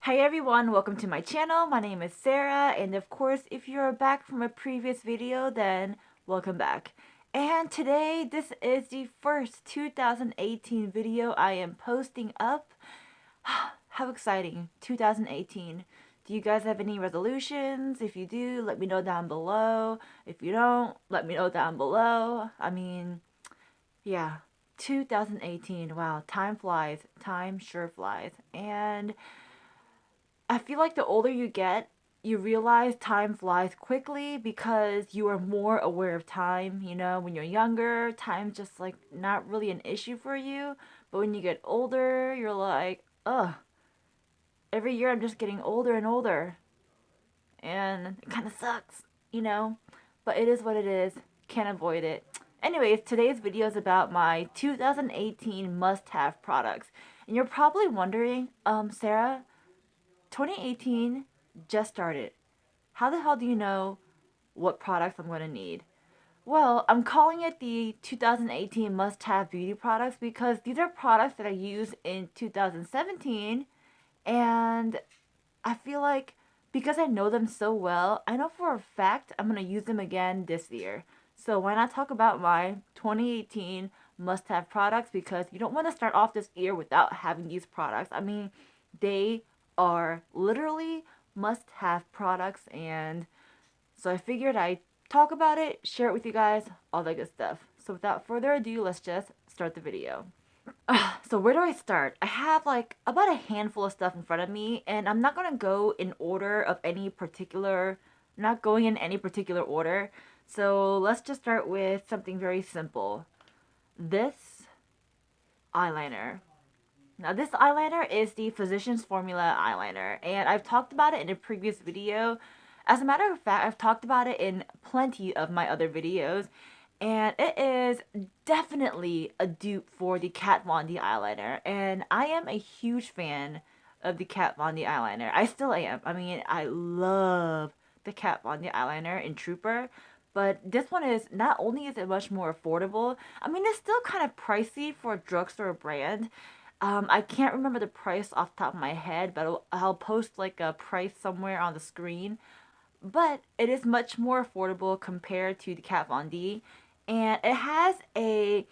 Hey everyone, welcome to my channel. My name is Sarah, and of course, if you're back from a previous video, then welcome back. And today, this is the first 2018 video I am posting up. How exciting, 2018. Do you guys have any resolutions? If you do, let me know down below. If you don't, let me know down below. Yeah, 2018. Wow, time flies. Time sure flies. And I feel like the older you get, you realize time flies quickly because you are more aware of time. You know, when you're younger, time's just like not really an issue for you. But when you get older, you're like, ugh, every year I'm just getting older and older. And it kind of sucks, you know? But it is what it is. Can't avoid it. Anyways, today's video is about my 2018 must have products. And you're probably wondering, Sarah, 2018 just started. How the hell do you know what products I'm going to need? Well, I'm calling it the 2018 must-have beauty products because these are products that I used in 2017, and I feel like because I know them so well, I know for a fact I'm going to use them again this year. So why not talk about my 2018 must-have products, because you don't want to start off this year without having these products. I mean, they are literally must-have products, and so I figured I'd talk about it, share it with you guys, all that good stuff. So without further ado, let's just start the video. So where do I start? I have like about a handful of stuff in front of me, and I'm not gonna go in order of any particular, not going in any particular order. So let's just start with something very simple. This eyeliner. Now this eyeliner is the Physicians Formula eyeliner, and I've talked about it in a previous video. As a matter of fact, I've talked about it in plenty of my other videos, and it is definitely a dupe for the Kat Von D eyeliner, and I am a huge fan of the Kat Von D eyeliner. I still am. I mean, I love the Kat Von D eyeliner in Trooper, but this one is, not only is it much more affordable, I mean, it's still kind of pricey for a drugstore brand. I can't remember the price off the top of my head, but I'll post like a price somewhere on the screen. But it is much more affordable compared to the Kat Von D, and it has a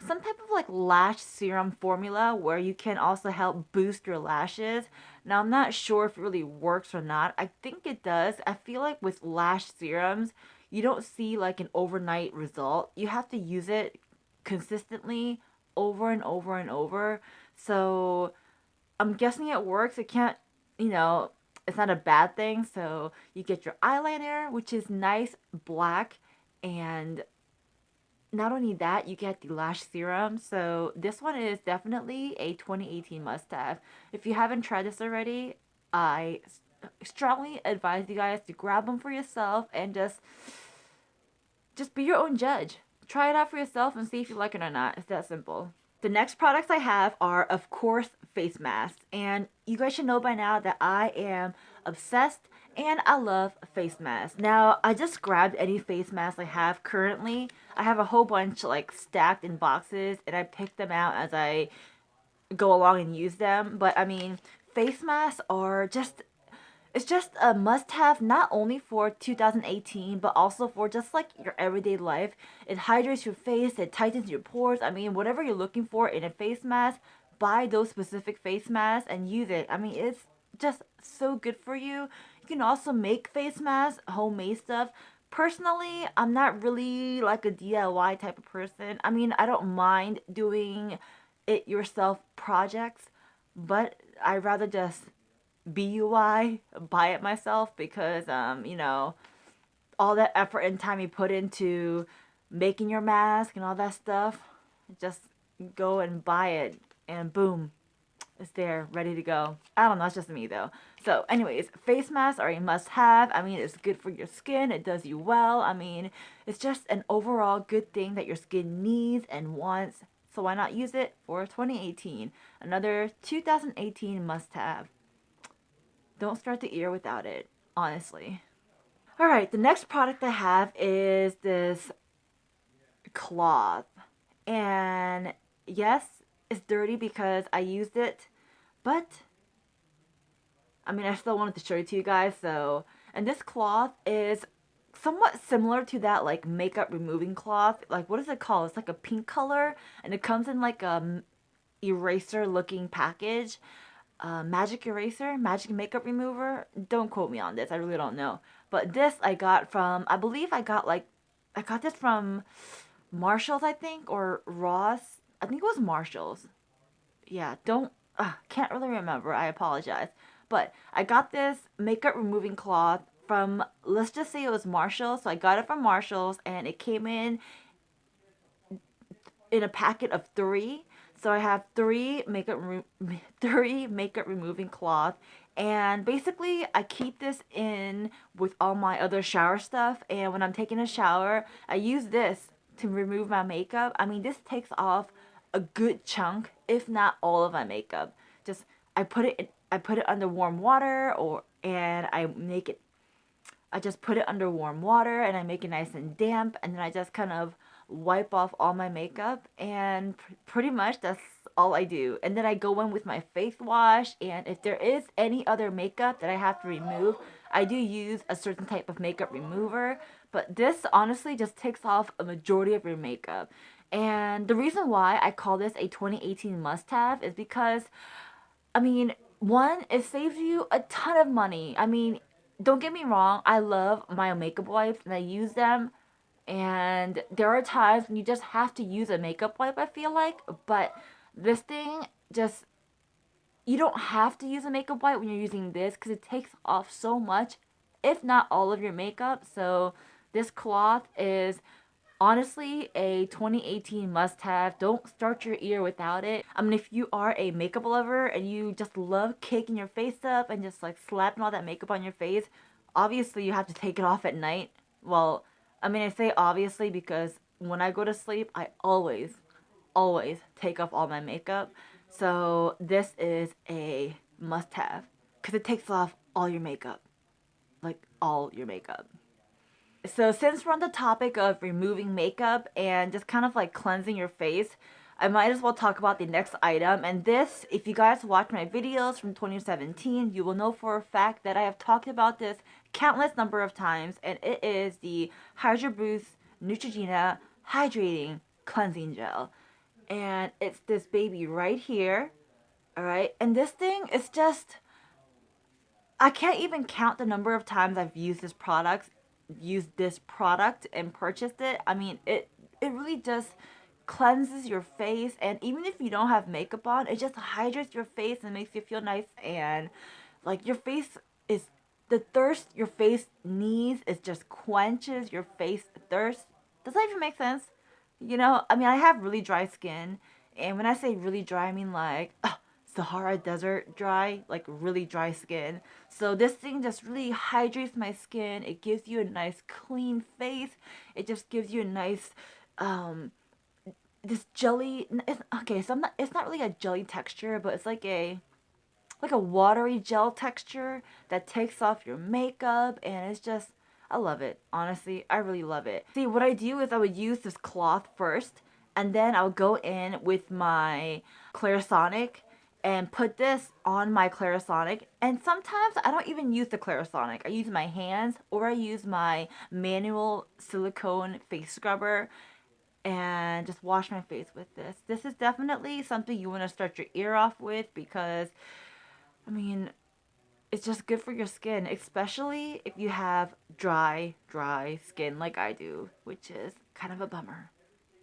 some type of like lash serum formula where you can also help boost your lashes. Now I'm not sure if it really works or not. I think it does. I feel like with lash serums, you don't see like an overnight result. You have to use it consistently over and over and over. So I'm guessing it works. It can't, you know, it's not a bad thing. So you get your eyeliner, which is nice black, and not only that, you get the lash serum. So this one is definitely a 2018 must-have. If you haven't tried this already, I strongly advise you guys to grab them for yourself and just be your own judge. Try it out for yourself and see if you like it or not. It's that simple. The next products I have are, of course, face masks. And you guys should know by now that I am obsessed and I love face masks. Now, I just grabbed any face masks I have currently. I have a whole bunch like stacked in boxes, and I pick them out as I go along and use them. But I mean, face masks are just, it's just a must-have, not only for 2018, but also for just like your everyday life. It hydrates your face, it tightens your pores. I mean, whatever you're looking for in a face mask, buy those specific face masks and use it. I mean, it's just so good for you. You can also make face masks, homemade stuff. Personally, I'm not really like a DIY type of person. I mean, I don't mind doing it yourself projects, but I'd rather just BUI, buy it myself, because you know, all that effort and time you put into making your mask and all that stuff, just go and buy it and boom, it's there, ready to go. I don't know, it's just me though. So anyways, face masks are a must have. I mean, it's good for your skin, it does you well. I mean, it's just an overall good thing that your skin needs and wants. So why not use it for 2018? Another 2018 must have. Don't start the year without it, honestly. Alright, the next product I have is this cloth. And yes, it's dirty because I used it, but I mean, I still wanted to show it to you guys. So, and this cloth is somewhat similar to that like makeup removing cloth. Like, what is it called? It's like a pink color, and it comes in like a eraser looking package. Magic eraser, magic makeup remover. Don't quote me on this. I really don't know. But this I got from, I believe I got this from Marshalls, I think, or Ross. I think it was Marshalls. Yeah, don't, can't really remember. I apologize. But I got this makeup removing cloth from, let's just say it was Marshalls. So I got it from Marshalls, and it came in a packet of three. So I have three makeup removing cloth, and basically I keep this in with all my other shower stuff. And when I'm taking a shower, I use this to remove my makeup. I mean, this takes off a good chunk, if not all of my makeup. Just I put it under warm water, or and I just put it under warm water and I make it nice and damp, and then I just kind of wipe off all my makeup, and pretty much that's all I do. And then I go in with my face wash, and if there is any other makeup that I have to remove, I do use a certain type of makeup remover, but this honestly just takes off a majority of your makeup. And the reason why I call this a 2018 must-have is because, I mean, one, it saves you a ton of money. I mean, don't get me wrong, I love my makeup wipes and I use them. And there are times when you just have to use a makeup wipe, I feel like. But this thing just, you don't have to use a makeup wipe when you're using this because it takes off so much, if not all of your makeup. So this cloth is honestly a 2018 must have. Don't start your year without it. I mean, if you are a makeup lover and you just love caking your face up and just like slapping all that makeup on your face, obviously you have to take it off at night. Well, I mean, I say obviously because when I go to sleep, I always take off all my makeup. So this is a must have because it takes off all your makeup. Like all your makeup. So since we're on the topic of removing makeup and just kind of like cleansing your face, I might as well talk about the next item. And this, if you guys watch my videos from 2017, you will know for a fact that I have talked about this countless number of times, and it is the Hydro Boost Neutrogena Hydrating Cleansing Gel. And it's this baby right here, alright? And this thing is just, I can't even count the number of times I've used this product and purchased it. I mean, it really just cleanses your face, and even if you don't have makeup on, it just hydrates your face and makes you feel nice, and like your face is, the thirst your face needs, is just quenches your face thirst. Does that even make sense? You know, I mean, I have really dry skin, and when I say really dry, I mean like Sahara Desert dry, like really dry skin. So this thing just really hydrates my skin. It gives you a nice clean face. It just gives you a nice, this jelly. Okay, so it's not really a jelly texture, but it's like a watery gel texture that takes off your makeup, and it's just, I love it. Honestly, I really love it. See, what I do is I would use this cloth first, and then I'll go in with my Clarisonic and put this on my Clarisonic. And sometimes I don't even use the Clarisonic. I use my hands, or I use my manual silicone face scrubber and just wash my face with this. This is definitely something you want to start your ear off with because, I mean, it's just good for your skin, especially if you have dry skin like I do, which is kind of a bummer.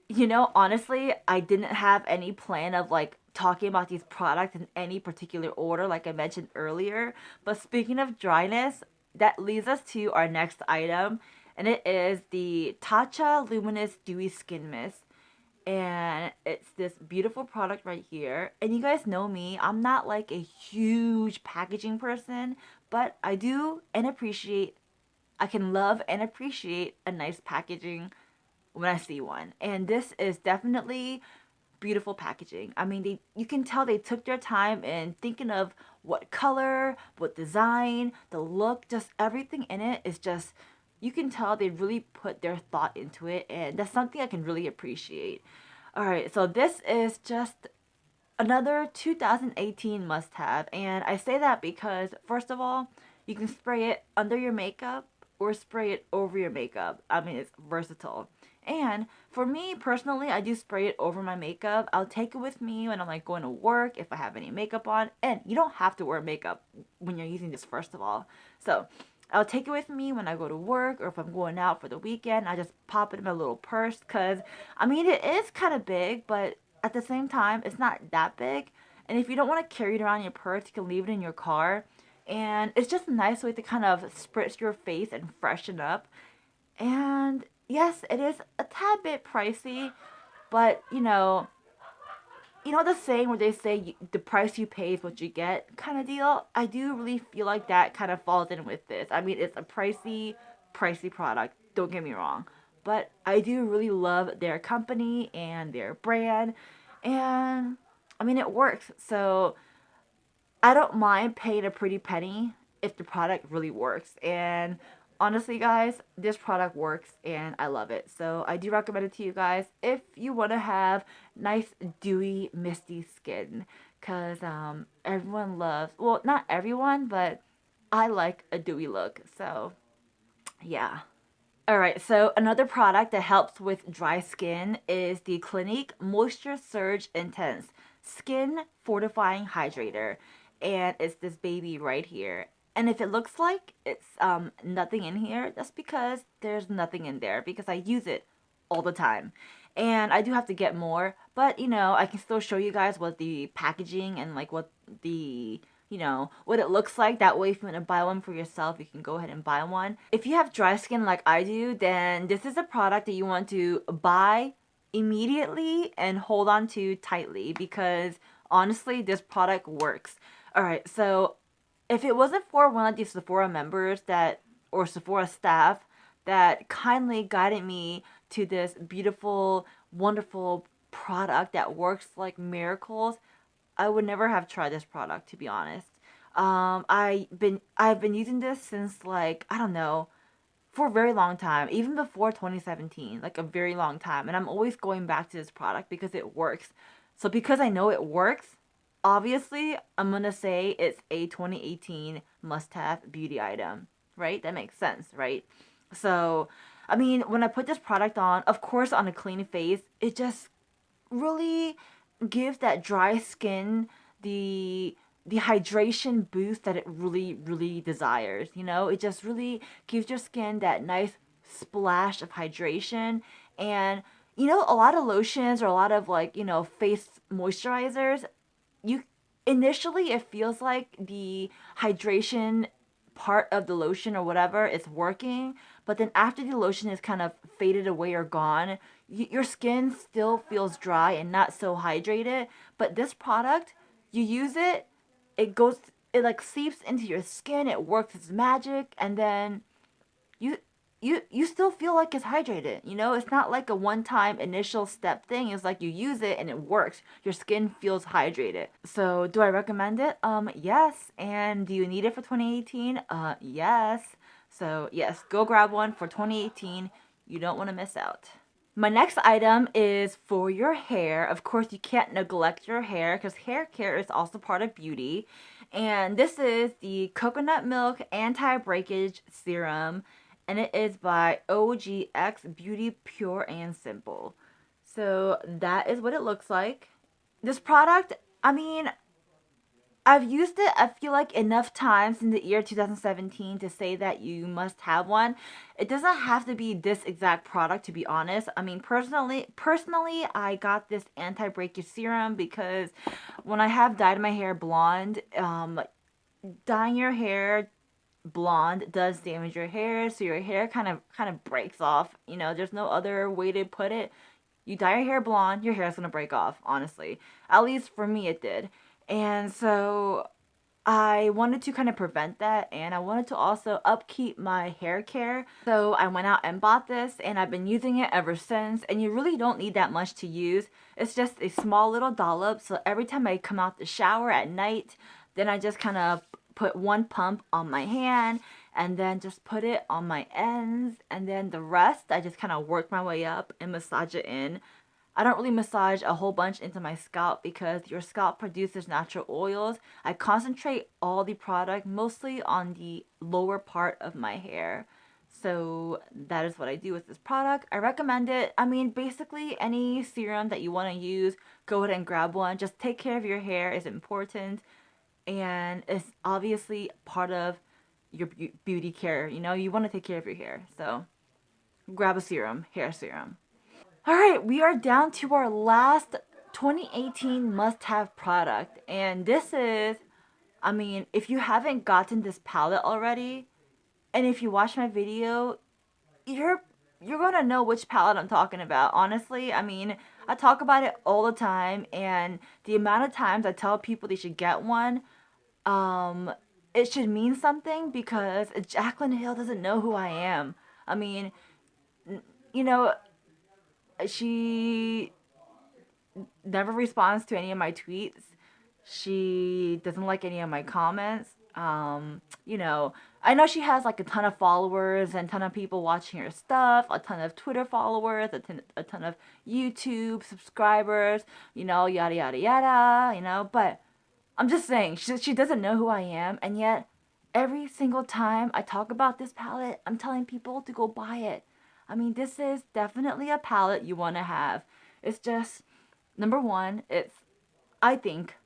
You know, honestly, I didn't have any plan of like talking about these products in any particular order, like I mentioned earlier. But speaking of dryness, that leads us to our next item, and it is the Tatcha Luminous Dewy Skin Mist. And it's this beautiful product right here. And you guys know me, I'm not like a huge packaging person, but I do and appreciate, I can love and appreciate a nice packaging when I see one. And this is definitely beautiful packaging. I mean, you can tell they took their time in thinking of what color, what design, the look, just everything in it is just, you can tell they really put their thought into it, and that's something I can really appreciate. All right, so this is just another 2018 must-have, and I say that because, first of all, you can spray it under your makeup or spray it over your makeup. I mean, it's versatile. And for me personally, I do spray it over my makeup. I'll take it with me when I'm like going to work if I have any makeup on. And you don't have to wear makeup when you're using this, first of all. So I'll take it with me when I go to work or if I'm going out for the weekend. I just pop it in my little purse because, I mean, it is kind of big, but at the same time, it's not that big. And if you don't want to carry it around in your purse, you can leave it in your car. And it's just a nice way to kind of spritz your face and freshen up. And yes, it is a tad bit pricey, but you know the saying where they say the price you pay is what you get kind of deal? I do really feel like that kind of falls in with this. I mean, it's a pricey product, don't get me wrong. But I do really love their company and their brand. And I mean, it works. So I don't mind paying a pretty penny if the product really works. And honestly, guys, this product works and I love it. So I do recommend it to you guys if you want to have nice, dewy, misty skin. Because everyone loves, well, not everyone, but I like a dewy look. So, yeah. Alright, so another product that helps with dry skin is the Clinique Moisture Surge Intense Skin Fortifying Hydrator. And it's this baby right here. And if it looks like it's nothing in here, that's because there's nothing in there because I use it all the time. And I do have to get more, but I can still show you guys what the packaging and like what the what it looks like. That way, if you want to buy one for yourself, you can go ahead and buy one. If you have dry skin like I do, then this is a product that you want to buy immediately and hold on to tightly because honestly, this product works. Alright, so if it wasn't for one of these Sephora members or Sephora staff that kindly guided me to this beautiful, wonderful product that works like miracles, I would never have tried this product, to be honest. I've been using this since like, I don't know, for a very long time, even before 2017, like a very long time. And I'm always going back to this product because it works. So because I know it works, obviously I'm gonna say it's a 2018 must-have beauty item, right? That makes sense, right? So, I mean, when I put this product on, of course on a clean face, it just really gives that dry skin the hydration boost that it really desires. It just really gives your skin that nice splash of hydration. And a lot of lotions or a lot of like face moisturizers, you initially it feels like the hydration part of the lotion or whatever is working, but then after the lotion is kind of faded away or gone, your skin still feels dry and not so hydrated. But this product, you use it, it like seeps into your skin, it works its magic, and then you you still feel like it's hydrated. It's not like a one-time initial step thing. It's like you use it and it works. Your skin feels hydrated. So do I recommend it? Yes. And do you need it for 2018? Yes. So yes, go grab one for 2018. You don't want to miss out. My next item is for your hair. Of course, you can't neglect your hair because hair care is also part of beauty. And this is the Coconut Milk Anti-Breakage Serum. And it is by OGX Beauty Pure and Simple. So that is what it looks like. This product, I mean, I've used it, I feel like, enough times in the year 2017 to say that you must have one. It doesn't have to be this exact product, to be honest. I mean, personally, I got this anti-breakage serum because when I have dyed my hair blonde, dyeing your hair blonde does damage your hair, so your hair kind of breaks off. There's no other way to put it. You dye your hair blonde, your hair is gonna break off, honestly. At least for me it did. And so I wanted to kind of prevent that, and I wanted to also upkeep my hair care. So I went out and bought this, and I've been using it ever since. And you really don't need that much to use. It's just a small little dollop, so every time I come out the shower at night, then I just kind of put one pump on my hand and then just put it on my ends, and then the rest I just kind of work my way up and massage it in. I don't really massage a whole bunch into my scalp because your scalp produces natural oils. I concentrate all the product mostly on the lower part of my hair. So that is what I do with this product. I recommend it. I mean, basically any serum that you want to use, go ahead and grab one. Just take care of your hair is important, and it's obviously part of your beauty care. You know, you want to take care of your hair. So grab a serum, hair serum. All right, we are down to our last 2018 must-have product. And this is, I mean, if you haven't gotten this palette already, and if you watch my video, you're gonna know which palette I'm talking about. Honestly, I mean, I talk about it all the time, and the amount of times I tell people they should get one, um, it should mean something because Jaclyn Hill doesn't know who I am. I mean, you know, she never responds to any of my tweets. She doesn't like any of my comments. You know, I know she has like a ton of followers and a ton of people watching her stuff, a ton of Twitter followers, a ton of YouTube subscribers, you know, yada yada yada, you know, but I'm just saying, she doesn't know who I am, and yet every single time I talk about this palette, I'm telling people to go buy it. I mean, this is definitely a palette you want to have. It's just, number one, it's, I think,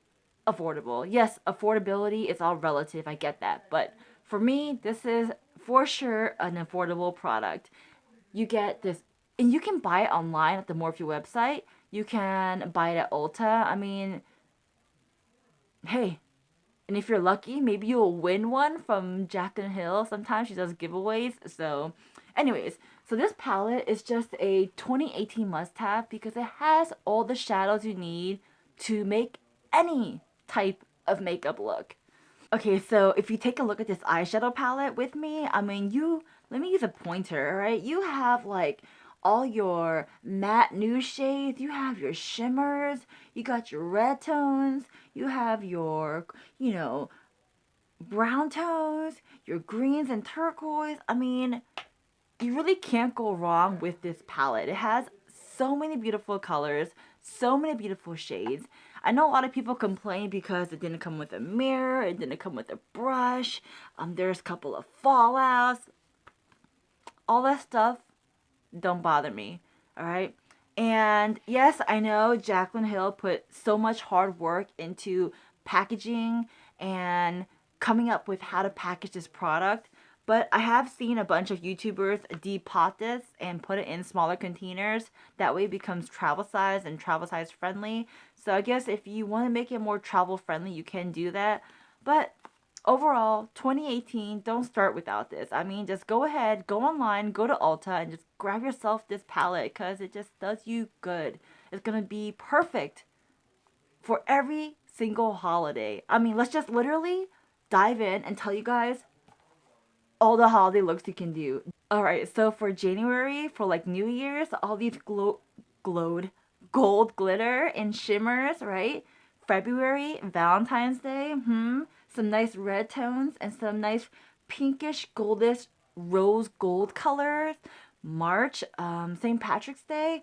affordable. Yes, affordability is all relative, I get that. But for me, this is for sure an affordable product. You get this, and you can buy it online at the Morphe website. You can buy it at Ulta. I mean, hey, and if you're lucky, maybe you'll win one from Jaclyn Hill. Sometimes she does giveaways. So, anyways, so this palette is just a 2018 must-have because it has all the shadows you need to make any type of makeup look. Okay, so if you take a look at this eyeshadow palette with me, I mean, let me use a pointer, all right? You have like all your matte nude shades, you have your shimmers, you got your red tones, you have your, you know, brown tones, your greens and turquoise. I mean, you really can't go wrong with this palette. It has so many beautiful colors, so many beautiful shades. I know a lot of people complain because it didn't come with a mirror, it didn't come with a brush, there's a couple of fallouts. All that stuff don't bother me, all right? And yes, I know Jaclyn Hill put so much hard work into packaging and coming up with how to package this product, but I have seen a bunch of YouTubers depot this and put it in smaller containers. That way it becomes travel size and travel size friendly. So I guess if you want to make it more travel friendly, you can do that. But overall, 2018, don't start without this. I mean, just go ahead, go online, go to Ulta, and just grab yourself this palette because it just does you good. It's going to be perfect for every single holiday. I mean, let's just literally dive in and tell you guys all the holiday looks you can do. Alright, so for January, for like New Year's, all these glowed gold glitter and shimmers, right? February, Valentine's Day, some nice red tones and some nice pinkish goldish rose gold colors. March, St. Patrick's Day,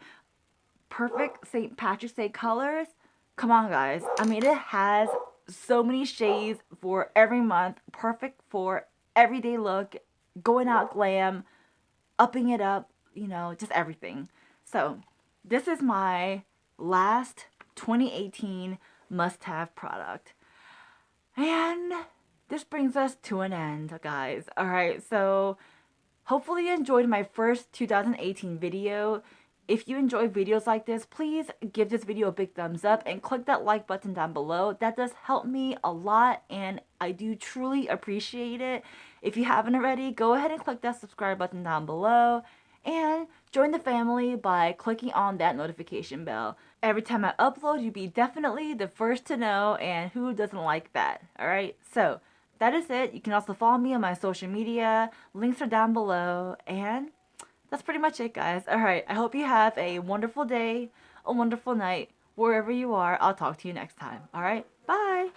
perfect St. Patrick's Day colors. Come on, guys. I mean, it has so many shades for every month, perfect for everyday look, going out glam, upping it up, you know, just everything. So, this is my last 2018 must-have product. And this brings us to an end, guys. Alright, so hopefully you enjoyed my first 2018 video. If you enjoy videos like this, please give this video a big thumbs up and click that like button down below. That does help me a lot and I do truly appreciate it. If you haven't already, go ahead and click that subscribe button down below and join the family by clicking on that notification bell. Every time I upload, you'll be definitely the first to know, and who doesn't like that, alright? So, that is it. You can also follow me on my social media. Links are down below, and that's pretty much it, guys. Alright, I hope you have a wonderful day, a wonderful night, wherever you are. I'll talk to you next time, alright? Bye!